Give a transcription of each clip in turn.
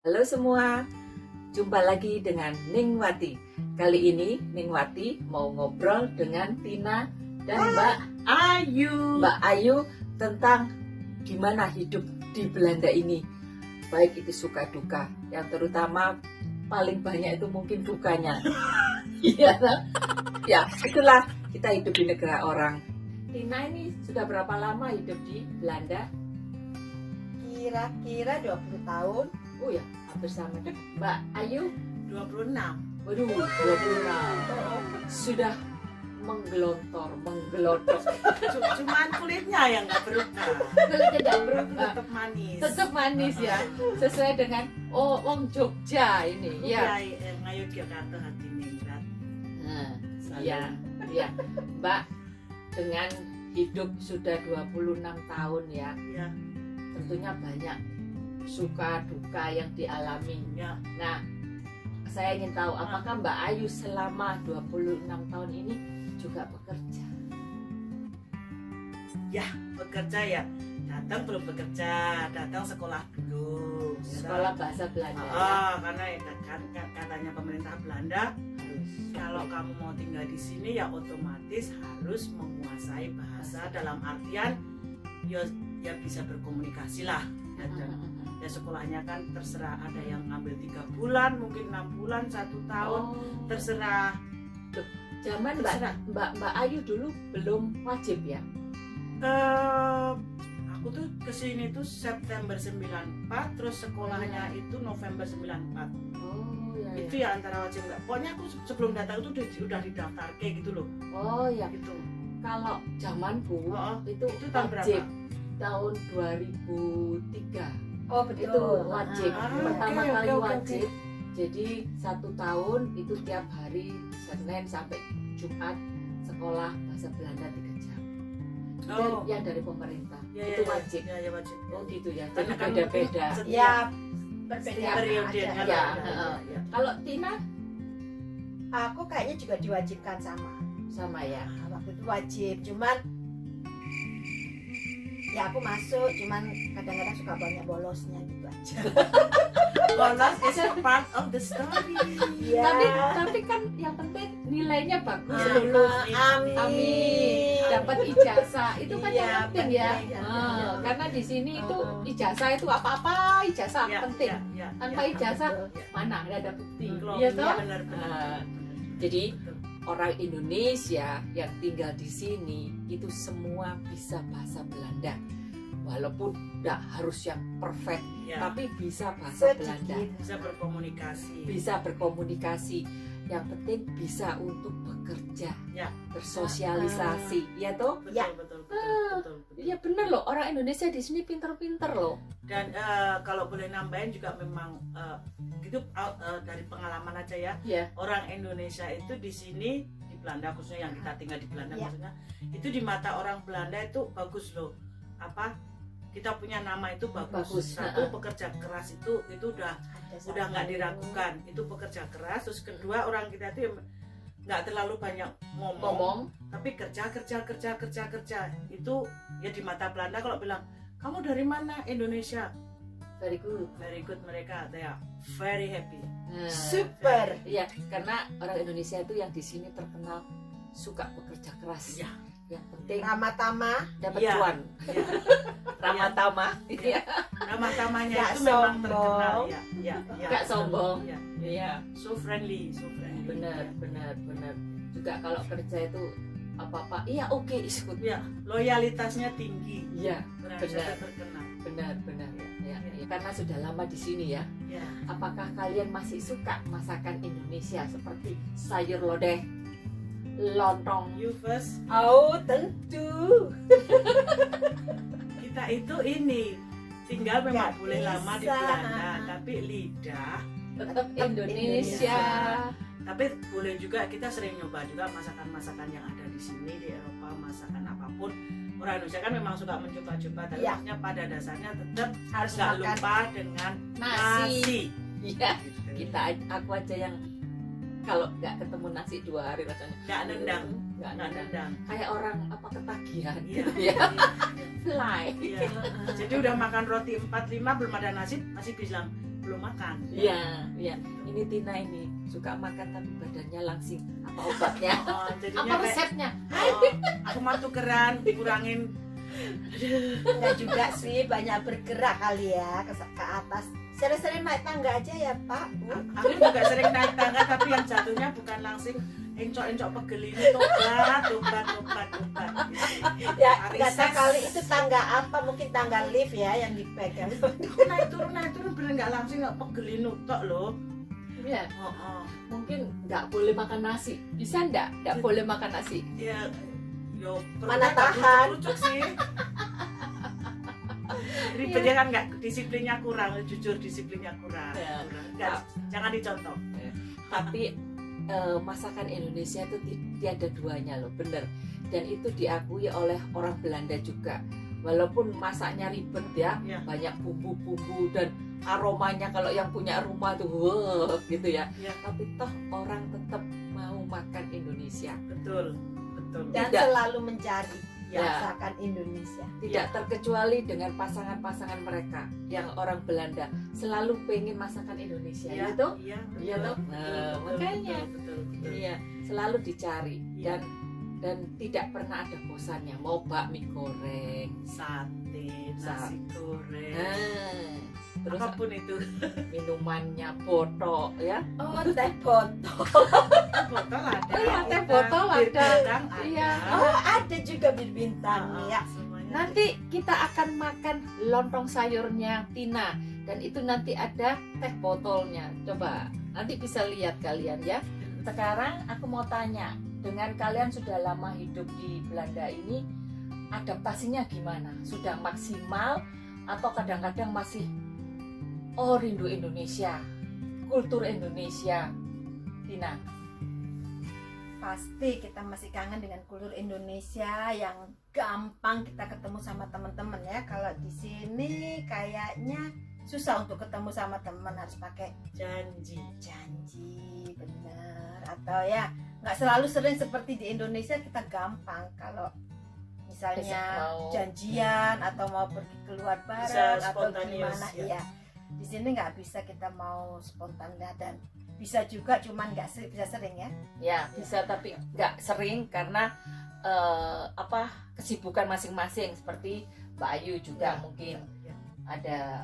Halo semua, jumpa lagi dengan Ningwati. Kali ini Ningwati mau ngobrol dengan Tina dan Mbak Ayu tentang gimana hidup di Belanda ini. Baik itu suka duka, yang terutama paling banyak itu mungkin dukanya. Iya, ya itulah kita hidup di negara orang. Tina ini sudah berapa lama hidup di Belanda? Kira-kira 20 tahun. Oh ya, hampir sama. Mbak Ayu? 26. Waduh, 26. Sudah menggelodok. Cuman kulitnya yang nggak berubah. Kulitnya nggak berubah. Tetap manis. Tetap manis ya. Sesuai dengan wong Jogja ini. Ya. Ngayu Yogyakarta hati ningrat. Nah, iya. Mbak, dengan hidup sudah 26 tahun ya. Ya. Tentunya banyak suka duka yang dialami. Ya. Nah, saya ingin tahu apakah Mbak Ayu selama 26 tahun ini juga bekerja? Ya, bekerja ya. Datang belum bekerja, datang sekolah dulu. Sekolah bahasa Belanda. Karena ya kan katanya pemerintah Belanda kalau kamu mau tinggal di sini ya otomatis harus menguasai bahasa dalam artian ya bisa berkomunikasi lah. Ya sekolahnya kan terserah, ada yang ngambil 3 bulan, mungkin 6 bulan, 1 tahun, terserah. Zaman Mbak Ayu dulu belum wajib ya? Aku tuh kesini tuh September 94, terus sekolahnya itu November 94. Oh ya. Itu ya antara wajib enggak. Pokoknya aku sebelum datang itu udah didaftar kayak gitu loh. Oh ya. Gitu. Kalau zamanku itu tahun wajib. berapa? Tahun 2003. Oh Itu wajib. Pertama kali wajib. Okay. Jadi 1 tahun itu tiap hari Senin sampai Jumat sekolah bahasa Belanda 3 jam. Yang dari pemerintah itu wajib. Ya wajib. Oh gitu ya. Karena Jadi kan beda-beda. Ya Berbeda periode. Ya. Kalau Tina Aku kayaknya juga diwajibkan sama ya. Waktu itu wajib, cuman ya aku masuk, cuman kadang-kadang suka banyak bolosnya gitu aja. Bolos is a part of the story. Ya. Tapi kan yang penting nilainya bagus. Lulus, Amin. Dapat ijazah itu kan Iya, yang penting ya. penting. Karena di sini itu ijazah itu apa-apa ijazah penting. Tanpa ijazah mana ada bukti. Iya toh? Benar. Jadi orang Indonesia yang tinggal di sini itu semua bisa bahasa Belanda. Walaupun tidak harus yang perfect, tapi bisa bahasa Belanda. Bisa berkomunikasi. Yang penting bisa untuk bekerja, bersosialisasi, ya toh? Betul. Ya bener loh, orang Indonesia di sini pinter-pinter loh. Dan kalau boleh nambahin juga memang gitu dari pengalaman aja ya. Orang Indonesia itu di sini di Belanda khususnya yang kita tinggal di Belanda maksudnya itu di mata orang Belanda itu bagus loh. Kita punya nama itu bagus. Satu, pekerja keras itu udah nggak diragukan. Itu pekerja keras. Terus kedua, orang kita itu nggak terlalu banyak ngomong, tapi kerja. Itu ya di mata Belanda kalau bilang kamu dari mana? Indonesia. Very good mereka. They are very happy. Super. Iya, karena orang Indonesia itu yang di sini terkenal suka bekerja keras. Ya. Yang penting Ramah tamah, dapat cuan. Ramah tamah. Ramah tamahnya Gak itu memang sombong. terkenal. Gak sombong. Iya. So friendly. Benar. Juga kalau kerja itu apa-apa, iya oke ikut. Ya, loyalitasnya tinggi. Iya, benar. Terkenal. Benar. Ya. Karena sudah lama di sini ya. Ya. Apakah kalian masih suka masakan Indonesia seperti sayur lodeh, lontong? You first. oh tentu. Kita itu tinggal memang Gak boleh lama di bisa. Belanda, tapi lidah. Tetap Indonesia. Tapi boleh juga kita sering nyoba juga masakan-masakan yang ada di sini di Eropa, masakan apapun. Orang Indonesia kan memang suka mencoba-coba, tapi maksudnya pada dasarnya tetap Harus nggak makan lupa dengan Nasi. Iya. Gitu. Aku aja yang kalau nggak ketemu nasi 2 hari rasanya Nggak nendang. nendang. Kayak orang ketagihan Iya. gitu ya. Fly. Iya. Jadi udah makan roti 4-5 belum ada nasi masih bilang belum makan. Iya, iya. Ini Tina ini suka makan tapi badannya langsing. Apa obatnya? Jadinya apa resepnya? Aku mah tukeran, kurangin. Enggak juga sih, banyak bergerak kali ya ke atas. Sering-sering naik tangga aja ya Pak. Aku juga sering naik tangga, tapi yang jatuhnya bukan langsing encok-encok pegel ini, tobat. Ya nggak tahu kali itu tangga apa, mungkin tangga lift ya yang dipegang. Aku naik turun bener nggak langsing, nggak pegelin tok loh. Iya. Mungkin nggak boleh makan nasi. Bisa nggak boleh makan nasi? Ya, Mana tahan. Lucu sih. Ribetnya kan nggak, disiplinnya kurang, jujur disiplinnya kurang. Ya. Nggak, jangan dicontoh. Tapi masakan Indonesia itu tiada duanya loh, bener. Dan itu diakui oleh orang Belanda juga. Walaupun masaknya ribet ya, banyak bumbu-bumbu dan aromanya kalau yang punya rumah tuh wow, gitu ya. Tapi toh orang tetap mau makan Indonesia. Betul. Dan selalu mencari masakan Indonesia. Tidak terkecuali dengan pasangan-pasangan mereka yang orang Belanda selalu pengen masakan Indonesia, gitu. Iya toh. Makanya iya, selalu dicari dan tidak pernah ada bosannya. Mau bakmi goreng, sate, nasi goreng, terus apapun itu, minumannya botok ya. Oh, teh botol. Botol ada. Iya, teh botol ada. Iya. Oh, ada juga bir bintang ya. Nanti kita akan makan lontong sayurnya Tina dan itu nanti ada teh botolnya. Coba nanti bisa lihat kalian ya. Sekarang aku mau tanya, dengan kalian sudah lama hidup di Belanda ini, adaptasinya gimana? Sudah maksimal atau kadang-kadang masih rindu Indonesia, kultur Indonesia, Tina? Pasti kita masih kangen dengan kultur Indonesia yang gampang kita ketemu sama teman-teman ya. Kalau di sini kayaknya susah untuk ketemu sama teman, harus pakai janji, bener. Atau ya nggak selalu sering seperti di Indonesia, kita gampang kalau misalnya janjian atau mau pergi keluar bareng atau gimana ya. Di sini nggak bisa kita mau spontan dan bisa juga, cuman nggak bisa sering ya. Ya bisa, tapi nggak sering karena kesibukan masing-masing. Seperti Mbak Ayu juga mungkin ada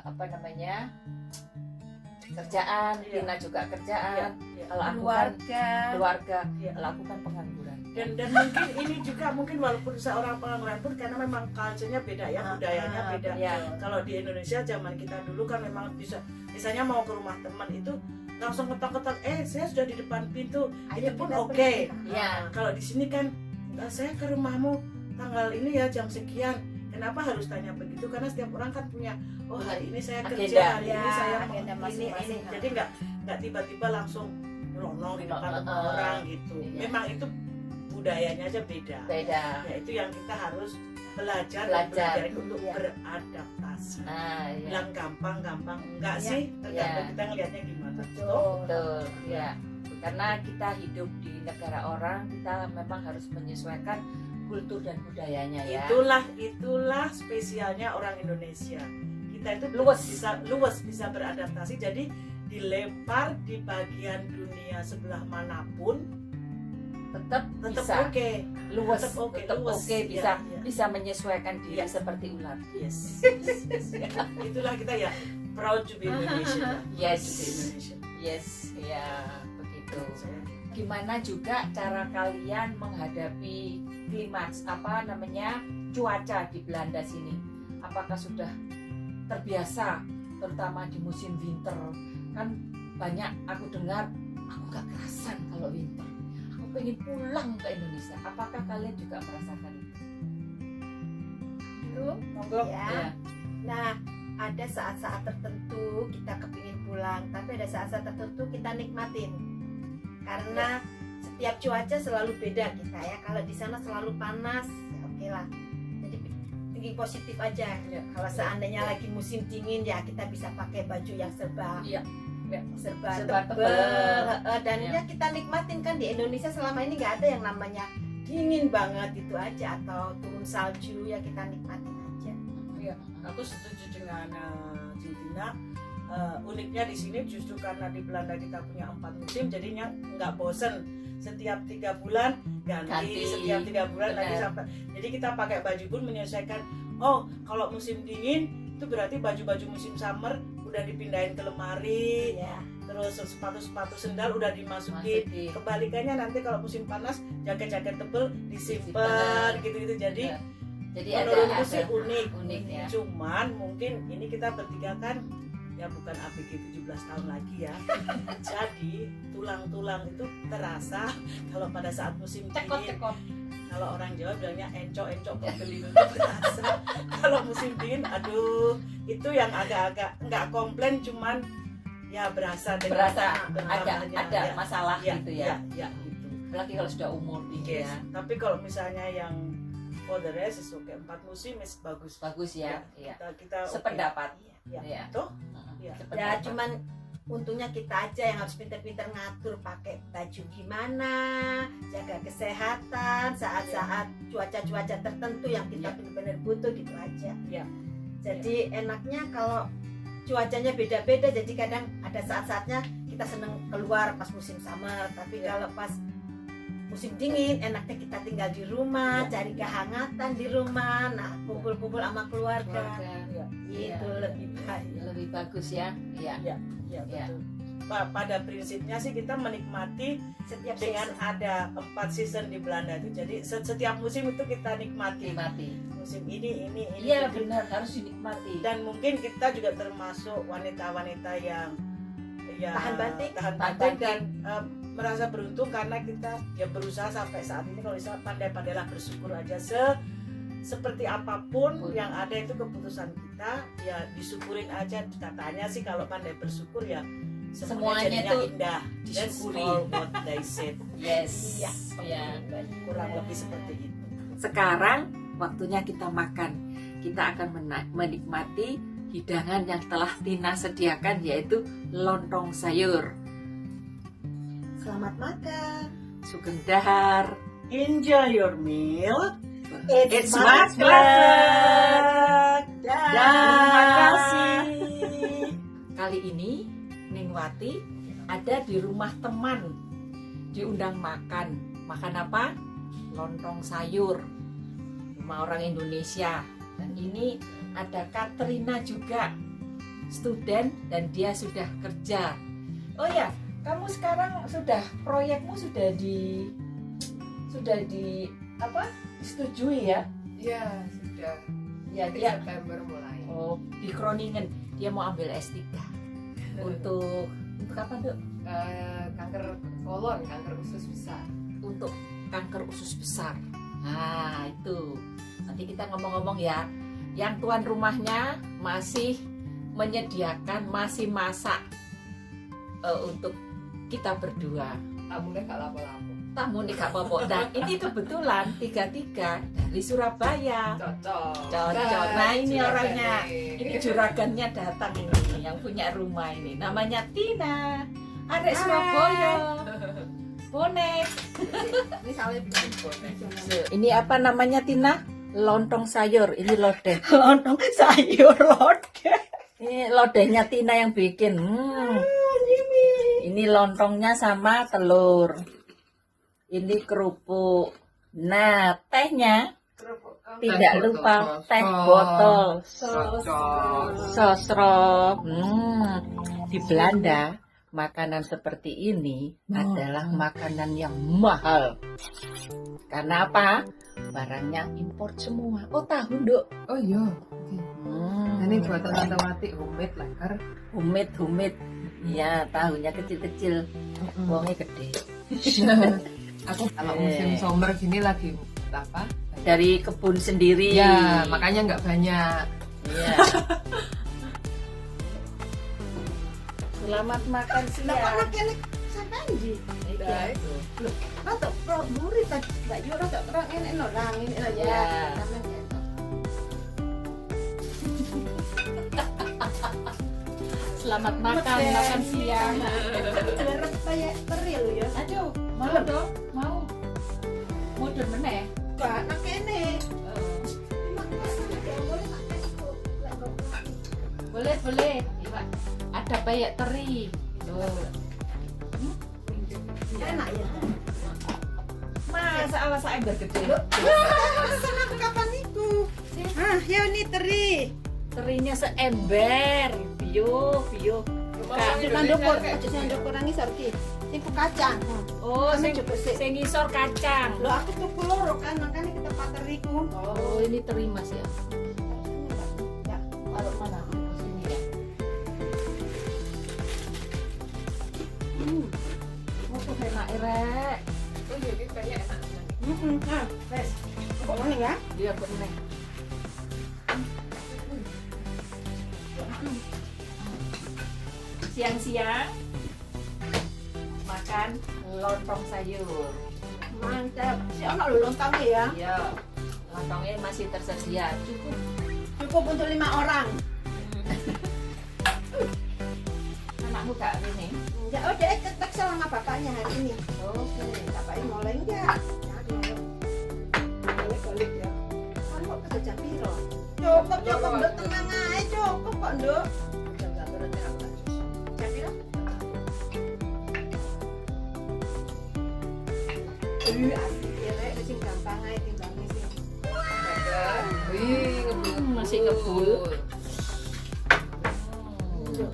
kerjaan, Tina juga kerjaan. Kalau aku keluarga, kalau aku kan pengangguran. Dan mungkin ini juga walaupun seorang pengangguran pun karena memang culture-nya beda ya, budayanya beda. Kalau di Indonesia zaman kita dulu kan memang bisa, misalnya mau ke rumah teman itu langsung ketok-ketok, saya sudah di depan pintu, itu pun oke. Kalau di sini kan saya ke rumahmu tanggal ini ya jam sekian. Kenapa harus tanya begitu? Karena setiap orang kan punya, hari ini saya kerja, hari ini saya ini. Jadi nggak tiba-tiba langsung ronong di depan orang gitu. Memang itu budayanya aja beda. Ya itu yang kita harus belajar untuk beradaptasi. Bilang gampang enggak sih? Tergantung kita ngelihatnya gimana. Betul. Ya. Karena kita hidup di negara orang, kita memang harus menyesuaikan kultur dan budayanya ya. Itulah spesialnya orang Indonesia. Kita itu luas bisa beradaptasi. Jadi dilempar di bagian dunia sebelah manapun tetap bisa luas, bisa menyesuaikan diri seperti ular. Yes. Itulah kita ya, proud to be Indonesian. Yes, ya begitu. Gimana juga cara kalian menghadapi klimaks cuaca di Belanda sini? Apakah sudah terbiasa, terutama di musim winter? Kan banyak aku dengar, aku gak kerasan kalau winter. Aku pengen pulang ke Indonesia. Apakah kalian juga merasakan itu? Monggo ya. Nah, ada saat-saat tertentu kita kepingin pulang, tapi ada saat-saat tertentu kita nikmatin. Karena setiap cuaca selalu beda kita ya. Kalau di sana selalu panas, ya oke lah. Jadi tinggi positif aja. Kalau seandainya lagi musim dingin ya kita bisa pakai baju yang serba tebal. Dan ya kita nikmatin kan. Di Indonesia selama ini nggak ada yang namanya dingin banget itu aja atau turun salju, ya kita nikmatin aja. Aku setuju dengan Tina. uniknya di sini justru karena di Belanda kita punya 4 musim, jadinya nggak bosen. Setiap 3 bulan ganti. Setiap 3 bulan lagi sampai. Jadi kita pakai baju pun menyesuaikan. Oh, kalau musim dingin itu berarti baju-baju musim summer udah dipindahin ke lemari. Ya. Terus sepatu-sepatu sendal udah dimasukin. Kebalikannya nanti kalau musim panas jaket-jaket tebel disimpan gitu-gitu. Jadi menurutku sih unik ya. Cuman mungkin ini kita bertiga kan ya bukan ABG 17 tahun lagi ya. Jadi tulang-tulang itu terasa kalau pada saat musim dingin. Kalau orang Jawa bilangnya encok-encok pembeli itu terasa. Kalau musim dingin aduh itu yang agak-agak nggak komplain, cuman ya berasa ada masalah gitu ya. Ya gitu. Apalagi kalau sudah umur tinggi ya. Tapi kalau misalnya yang for the rest is okay. 4 musim is bagus. Bagus ya. Kita sependapat. Ya. Tuh. Ya cuman untungnya kita aja yang harus pintar-pintar ngatur pakai baju gimana, jaga kesehatan saat-saat cuaca-cuaca tertentu yang kita benar-benar butuh gitu aja. Jadi enaknya kalau cuacanya beda-beda, jadi kadang ada saat-saatnya kita seneng keluar pas musim summer, tapi kalau pas musim dingin enaknya kita tinggal di rumah, cari kehangatan di rumah, nah kumpul-kumpul sama keluarga. Itu lebih baik, lebih bagus ya. Iya, betul. Pada prinsipnya sih kita menikmati setiap dengan season. ada 4 season di Belanda itu, jadi setiap musim itu kita nikmati. Musim ini. Iya benar, harus dinikmati. Dan mungkin kita juga termasuk wanita-wanita yang tahan banting dan merasa beruntung karena kita ya berusaha sampai saat ini. Kalau misalnya pandai-pandailah bersyukur aja, seperti apapun yang ada itu keputusan kita, ya disyukurin aja. Katanya sih kalau pandai bersyukur ya semuanya itu indah. Disyukuri. That's all what they said. Yes. Kurang lebih seperti itu. Sekarang waktunya kita makan. Kita akan menikmati hidangan yang telah Tina sediakan, yaitu lontong sayur. Selamat makan. Sugeng dahar. Enjoy your meal. It's my pleasure. Terima kasih. Kali ini Ningwati ada di rumah teman, diundang makan. Makan apa? Lontong sayur. Rumah orang Indonesia. Dan ini ada Katrina juga, student, dan dia sudah kerja. Oh ya, kamu sekarang proyekmu sudah di disetujui ya? Iya, sudah. Ya, dia September mulai. Oh, di Groningen dia mau ambil S3. Untuk apa, Dok? Kanker kolon, kanker usus besar. Untuk kanker usus besar. Nah, itu. Nanti kita ngomong-ngomong ya. Yang tuan rumahnya masih menyediakan, masih masak untuk kita berdua. Tamunya gak lapo-lapo. Tamu nih gak apa-apa. Dan ini kebetulan tiga dari Surabaya. Cocok. Nah, ini orangnya. Ini juragannya datang ini, yang punya rumah ini. Namanya Tina. Arek Surabaya. Bonek. Ini saya bikin bonek. Ini apa namanya, Tina? Lontong sayur. Ini lodeh. Lontong sayur lodeh. Ini lodehnya Tina yang bikin. Ini lontongnya sama telur. Ini kerupuk. Nah, tehnya tidak lupa teh botol. Sosro. Di Belanda, makanan seperti ini adalah makanan yang mahal. Karena apa? Barangnya impor semua. Oh, tahu, Dok? Oh iya. Ini buatan Tantawati homemade leker. Humid. Iya, tahunya kecil-kecil. Wongnya gede. Aku kalau musim summer gini lagi apa? Dari kebun sendiri. Ya, makanya nggak banyak. Iya. Selamat makan siang. kelek sakanji. Iya itu. Rotok pro muri tadi Mbak Yu rotok terang enek orang ini Ya. Selamat makan siang. Lerep kayak teril ya. Aduh, mau dong, mau. Mudun meneh. Gak nak kene. Boleh. Iya, Pak. ada peyek teri. Tuh. Enak ya. Masa ala saya bergede. Senang kapan itu? Ya ini teri. Terinya seember. Bio. Cuma ndukur, aja sing ndukur nang isor ki. Sing ku kacang. Oh, Kami sing coba sih. sing ngisor kacang. Lo aku tuku loro kan, makanya kita pateriku. Oh, ini teri Mas ya. Ya, Taruh mana? Sini ya. Oh, enak rek. Oh iya, ini kayaknya enak. Nah, wes. Kok ngene ya? Dia bening. Siang-siang makan lontong sayur. Mantap. Si ono lho lontongnya ya. Iya, lontongnya masih tersedia. Cukup untuk 5 orang. Anakmu gak ini? Enggak, oh dia ketek sama bapaknya hari ini. Oke. Bapaknya mulai enggak? Ya, dia balik ya. Kan kok kerja jam piro? Cukup, Nduk, tenang aja, cukup kok, Nduk. Jam berapa nanti aku tak jus. Jam piro? Asik ya, Rek. Sing gampang ae timbangnya sih. Wih, ngebul. Masih ngebul. Nduk.